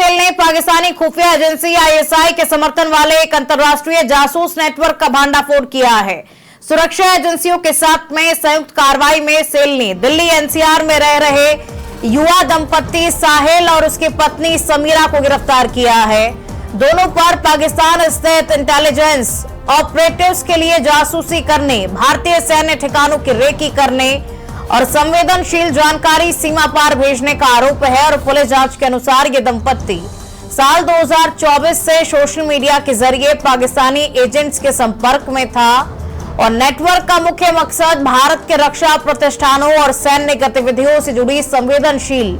Cell ने पाकिस्तानी खुफिया agency ISI के समर्थन वाले एक अंतर्राष्ट्रीय जासूस नेटवर्क का भांडाफोड़ किया है। सुरक्षा एजेंसियों के साथ में संयुक्त कार्रवाई में सेल ने दिल्ली एनसीआर में रह रहे युवा दंपत्ति साहिल और उसकी पत्नी समीरा को गिरफ्तार किया है। दोनों पर पाकिस्तान स्थित इंटेलिजेंस ऑपरेटिव्स के लिए जासूसी करने, भारतीय सैन्य ठिकानों की रेकी करने और संवेदनशील जानकारी सीमा पार भेजने का आरोप है। और पुलिस जांच के अनुसार ये दंपत्ति साल 2024 से सोशल मीडिया के जरिए पाकिस्तानी एजेंट्स के संपर्क में था और नेटवर्क का मुख्य मकसद भारत के रक्षा प्रतिष्ठानों और सैन्य गतिविधियों से जुड़ी संवेदनशील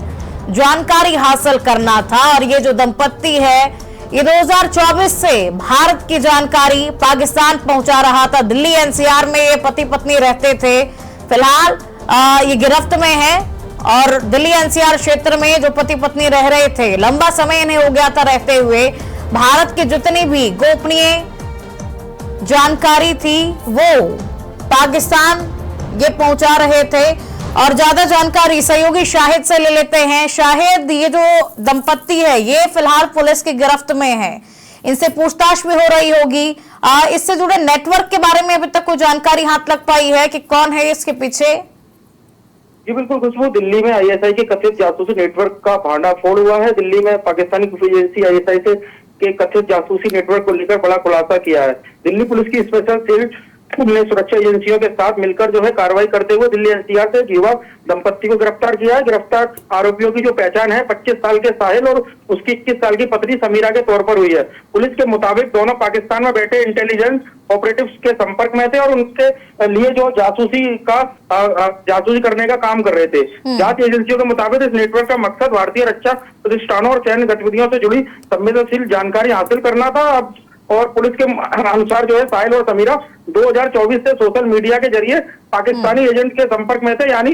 जानकारी हासिल करना था। और ये जो दंपत्ति है ये 2024 से भारत की जानकारी पाकिस्तान पहुंचा रहा था। दिल्ली एनसीआर में ये पति पत्नी रहते थे। फिलहाल ये गिरफ्त में है और दिल्ली एनसीआर क्षेत्र में जो पति पत्नी रह रहे थे, लंबा समय इन्हें हो गया था रहते हुए। भारत की जितनी भी गोपनीय जानकारी थी वो पाकिस्तान ये पहुंचा रहे थे। और ज्यादा जानकारी सहयोगी शाहिद से ले लेते हैं। शाहिद, ये जो दंपत्ति है ये फिलहाल पुलिस की गिरफ्त में है, इनसे पूछताछ भी हो रही होगी। इससे जुड़े नेटवर्क के बारे में अभी तक कोई जानकारी हाथ लग पाई है कि कौन है इसके पीछे? जी बिल्कुल खुशबू, दिल्ली में आईएसआई के कथित जासूसी नेटवर्क का भांडाफोड़ हुआ है। दिल्ली में पाकिस्तानी खुफिया एजेंसी आईएसआई से के कथित जासूसी नेटवर्क को लेकर बड़ा खुलासा किया है। दिल्ली पुलिस की स्पेशल सेल ने सुरक्षा एजेंसियों के साथ मिलकर जो है कार्रवाई करते हुए दिल्ली एनसीआर से युवा दंपत्ति को गिरफ्तार किया है। गिरफ्तार आरोपियों की जो पहचान है 25 साल के साहिल और उसकी 21 साल की पत्नी समीरा के तौर पर हुई है। पुलिस के मुताबिक दोनों पाकिस्तान में बैठे इंटेलिजेंस ऑपरेटिव्स के संपर्क में थे और उनके लिए जो जासूसी करने का काम कर रहे थे। जांच एजेंसियों के मुताबिक इस नेटवर्क का मकसद भारतीय रक्षा प्रतिष्ठानों और सैन्य गतिविधियों से जुड़ी संवेदनशील जानकारी हासिल करना था। और पुलिस के अनुसार जो है साहिल और समीरा 2024 से सोशल मीडिया के जरिए पाकिस्तानी एजेंट के संपर्क में थे। यानी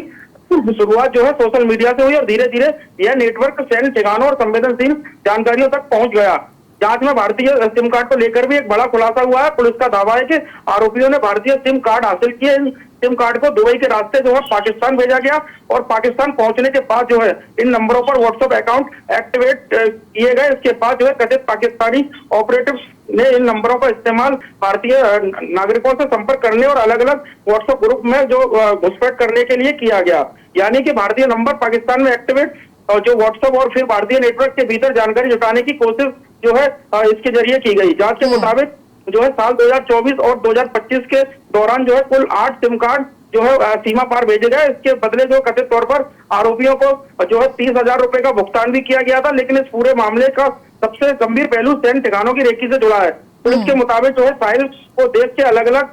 शुरुआत जो है सोशल मीडिया से हुई और धीरे धीरे यह नेटवर्क सैन्य ठिकानों और संवेदनशील जानकारियों तक पहुंच गया। जांच में भारतीय सिम कार्ड को लेकर भी एक बड़ा खुलासा हुआ है। पुलिस का दावा है कि आरोपियों ने भारतीय सिम कार्ड हासिल किए। सिम कार्ड को दुबई के रास्ते जो है पाकिस्तान भेजा गया और पाकिस्तान पहुंचने के बाद जो है इन नंबरों पर व्हाट्सएप अकाउंट एक्टिवेट किए गए। इसके बाद जो है कथित पाकिस्तानी ऑपरेटिव्स ने इन नंबरों का इस्तेमाल भारतीय नागरिकों से संपर्क करने और अलग अलग व्हाट्सएप ग्रुप में जो घुसपैठ करने के लिए किया गया। यानी कि भारतीय नंबर पाकिस्तान में एक्टिवेट और जो व्हाट्सएप और फिर भारतीय नेटवर्क के भीतर जानकारी जुटाने की कोशिश जो है इसके जरिए की गई। जांच के मुताबिक जो है साल 2024 और 2025 के दौरान जो है कुल 8 सिम कार्ड जो है सीमा पार भेजे गए। इसके बदले जो कथित तौर पर आरोपियों को जो है 30,000 रुपए का भुगतान भी किया गया था। लेकिन इस पूरे मामले का सबसे गंभीर पहलू सैन्य ठिकानों की रेकी से जुड़ा है। पुलिस के मुताबिक जो है साहिल को देश के अलग अलग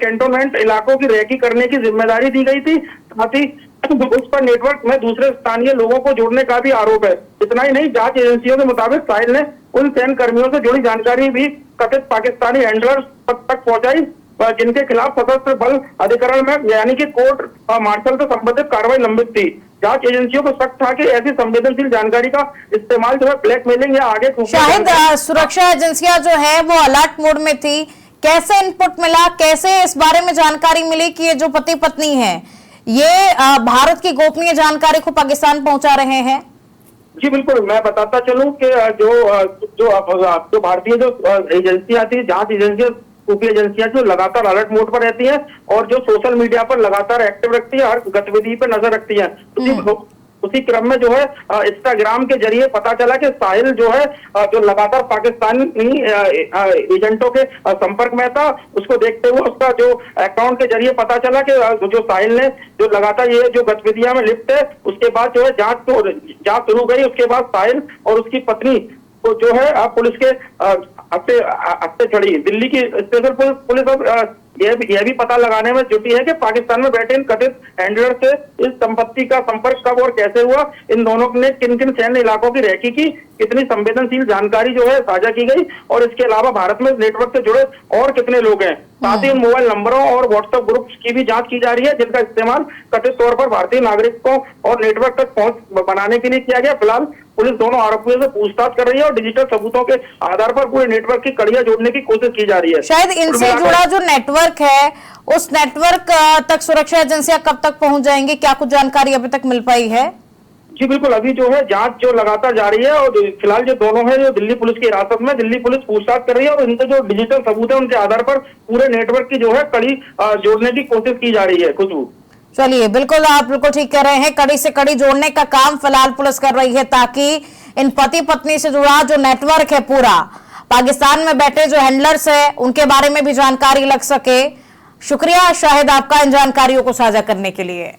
कैंटोनमेंट इलाकों की रेकी करने की जिम्मेदारी दी गई थी। साथ ही उस पर नेटवर्क में दूसरे स्थानीय लोगों को जोड़ने का भी आरोप है। इतना ही नहीं, जांच एजेंसियों के मुताबिक साहिल ने उन सैन्य कर्मियों से जुड़ी जानकारी भी कथित पाकिस्तानी हैंडलर तक पहुंचाई जिनके खिलाफ सशस्त्र बल अधिकरण में यानी कि कोर्ट मार्शल से संबंधित कार्रवाई लंबित थी। जांच एजेंसियों को शक था कि ऐसी संवेदनशील जानकारी का इस्तेमाल जो है ब्लैकमेलिंग या आगे शायद सुरक्षा एजेंसियां जो है वो अलर्ट मोड में थी। कैसे इनपुट मिला, कैसे इस बारे में जानकारी मिली कि ये जो पति पत्नी है ये भारत की गोपनीय जानकारी को पाकिस्तान पहुंचा रहे हैं? जी बिल्कुल, मैं बताता चलूं कि जो भारतीय जो एजेंसियां थी, जांच एजेंसियां, खुफिया एजेंसियां जो लगातार अलर्ट मोड पर रहती हैं और जो सोशल मीडिया पर लगातार एक्टिव रखती है, हर गतिविधि पर नजर रखती हैं। उसी क्रम में जो है इंस्टाग्राम के जरिए पता चला कि साहिल जो है जो लगातार पाकिस्तानी एजेंटों के संपर्क में था। उसको देखते हुए उसका जो अकाउंट के जरिए पता चला कि जो साहिल ने जो लगातार ये जो गतिविधियां में लिप्त है। उसके बाद जो है जांच शुरू गई। उसके बाद साहिल और उसकी पत्नी को जो है पुलिस के हत्थे चढ़ी। दिल्ली की स्पेशल पुलिस अब यह भी पता लगाने में जुटी है कि पाकिस्तान में बैठे इन कथित हैंडलर से इस संपत्ति का संपर्क कब और कैसे हुआ, इन दोनों ने किन किन सैन्य इलाकों की रेकी की, कितनी संवेदनशील जानकारी जो है साझा की गई और इसके अलावा भारत में नेटवर्क से जुड़े और कितने लोग हैं। साथ ही इन मोबाइल नंबरों और व्हाट्सएप ग्रुप्स की भी जांच की जा रही है जिनका इस्तेमाल कथित तौर पर भारतीय नागरिकों और नेटवर्क तक पहुंच बनाने के लिए किया गया। फिलहाल पुलिस दोनों आरोपियों से पूछताछ कर रही है और डिजिटल सबूतों के आधार पर पूरे नेटवर्क की कड़ियां जोड़ने की कोशिश की जा रही है। शायद इनसे जुड़ा जो नेटवर्क है उस नेटवर्क तक सुरक्षा एजेंसियां कब तक पहुंच जाएंगी, क्या कुछ जानकारी अभी तक मिल पाई है? जी बिल्कुल, अभी जो है जांच जो लगातार जारी है और फिलहाल जो दोनों है जो दिल्ली पुलिस की हिरासत में, दिल्ली पुलिस पूछताछ कर रही है और इनके जो डिजिटल सबूत है उनके आधार पर पूरे नेटवर्क की जो है कड़ी जोड़ने की कोशिश की जा रही है। खुशबू, चलिए, बिल्कुल आप बिल्कुल ठीक कह रहे हैं, कड़ी से कड़ी जोड़ने का काम फिलहाल पुलिस कर रही है ताकि इन पति पत्नी से जुड़ा जो नेटवर्क है पूरा, पाकिस्तान में बैठे जो हैंडलर्स है उनके बारे में भी जानकारी लग सके। शुक्रिया शाहिद आपका इन जानकारियों को साझा करने के लिए।